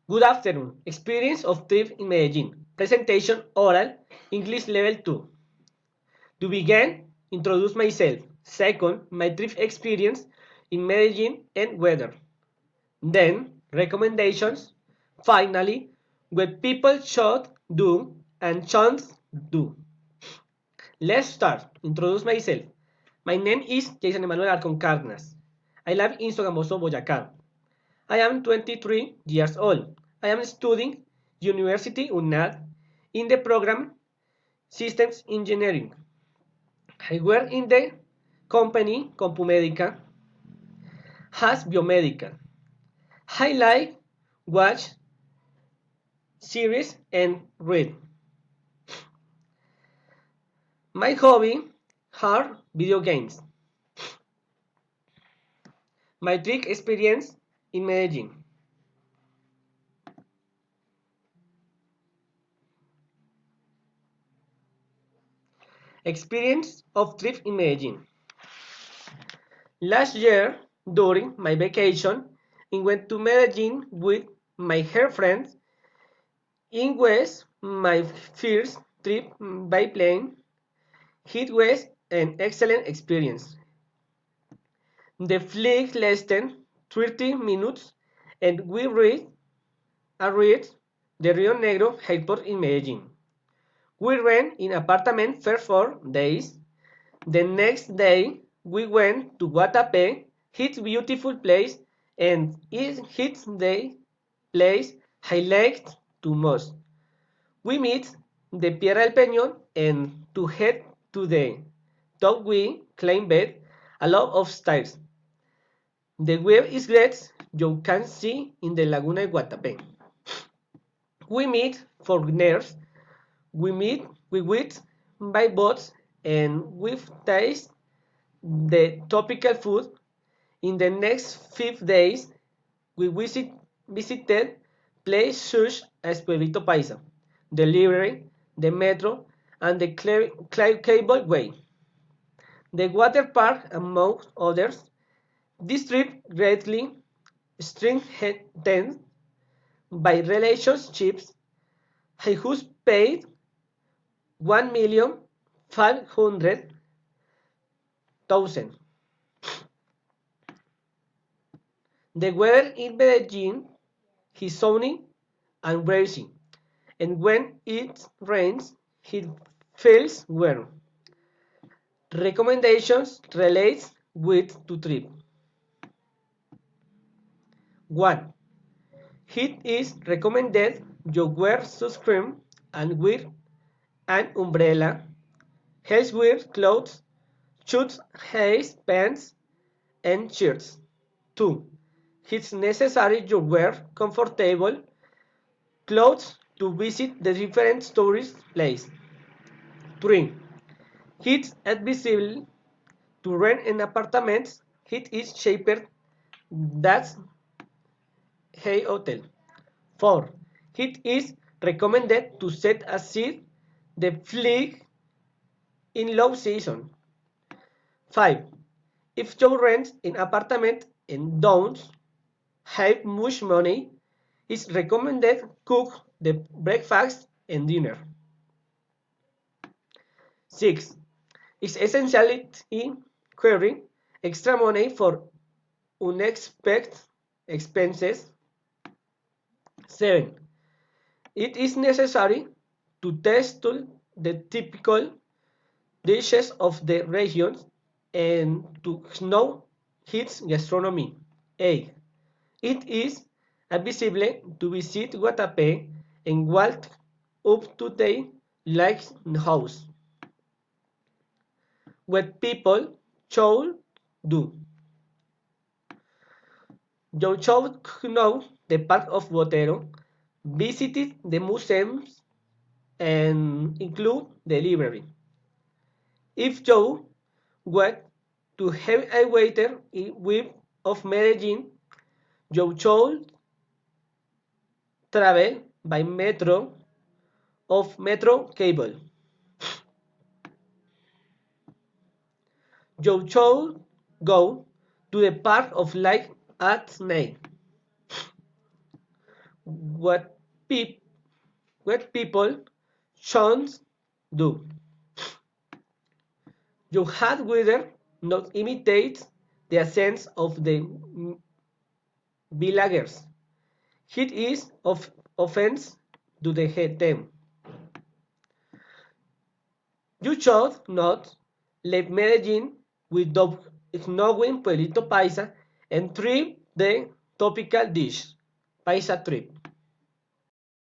Good afternoon. Experience of trip in Medellin. Presentation oral, English level 2. To begin, introduce myself. Second, my trip experience in Medellin and weather. Then, recommendations. Finally, what people should do and shouldn't do. Let's start. Introduce myself. My name is Jason Emmanuel Arcon Cárdenas. I live in Sogamoso, Boyacá. I am 23 years old. I am studying University UNAD in the program Systems Engineering. I work in the company CompuMedica as biomedical. I like watch series and read. My hobby are video games. My trick experience in Medellin. Experience of trip in Medellin. Last year, during my vacation, I went to Medellin with my girlfriend. It was my first trip by plane. It was an excellent experience. The flight lasted 30 minutes and we arrived the Rio Negro airport in Medellin. We ran in apartment for 4 days. The next day, we went to Guatapé, its beautiful place, and it's the place I liked the most. We meet the Piedra del Peñón and to head to the top we climbed a lot of stairs. The view is great, you can see in the Laguna de Guatapé. We meet foreigners, we wait by boats and we taste the tropical food. In the next 5 days, we visited places such as Pueblito Paisa, the library, the metro, and the cable way. The water park, among others. This trip greatly strengthened by relationships. I who paid 1,500,000. The weather in Medellin is sunny and breezy, and when it rains, it feels warm. Recommendations relates with to trip. 1. It is recommended you wear sunscreen and wear an umbrella. Helps wear clothes, shoes, hats, pants, and shirts. 2. It's necessary you wear comfortable clothes to visit the different tourist places. 3. It's advisable to rent an apartment. It is cheaper than a hotel. 4. It is recommended to set aside the flight in low season. 5. If you rent an apartment and don't have much money, it's recommended cook the breakfast and dinner. 6. It's essential in carry extra money for unexpected expenses. 7. It is necessary to test the typical dishes of the region and to know its gastronomy. 8. It is advisable to visit Guatapé and walk up to the lighthouse. What people should do. You should know the Park of Botero, visit the museums, and include the library. If you want to have a waiter with of Medellin, you should travel by metro of metro cable. You should go to the park of light at night. what, peop, what people should do. You had rather not imitate the accents of the villagers. It is of offense to the them. You should not leave Medellin without knowing Pueblito Paisa and try the topical dish, Paisa trip.